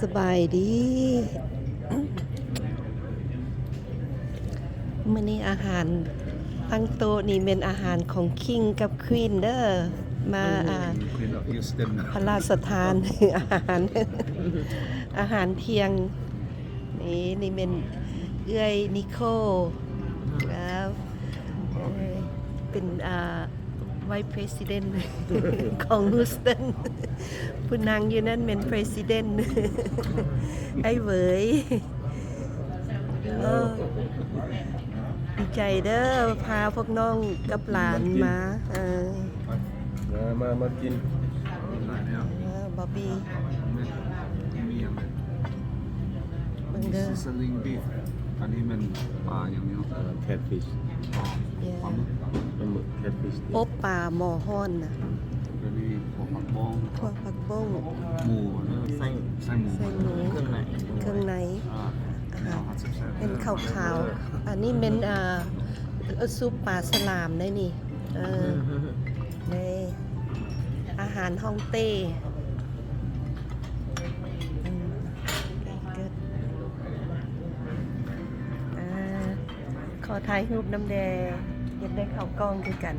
สบายดีมื้อนี้อาหารตั้งโต๊ะนี่เป็นอาหารของคิงกับควีนเด้อมาพระราชทาน อาหารเที่ยงนี่เป็นเอื้อยนิโคแล้วเป็นVice President ของฮูสตันผู้นางอยู่นั่นเป็น President ไอ้เหวยดีใจเด้อพาพวกน้องกับหลานมามากินบอบบี้มึงเด้อ Sizzling beef อันนี้มันปลาอย่างนี้แคทฟิชปลาหมึกแคทฟิชอบปลาหม้อฮ้อนน่ะก็นี่พวกผักบ้องพวกผักบ้งหมูไส้หมูเครื่องในเป็นขาวๆอันนี้เป็นซุปปลาสลามได้นี่นี่อาหารฮ่องเต้ขอถ่ายรูปน้ำแดงอยากได้ข้าวกล้องคือกัน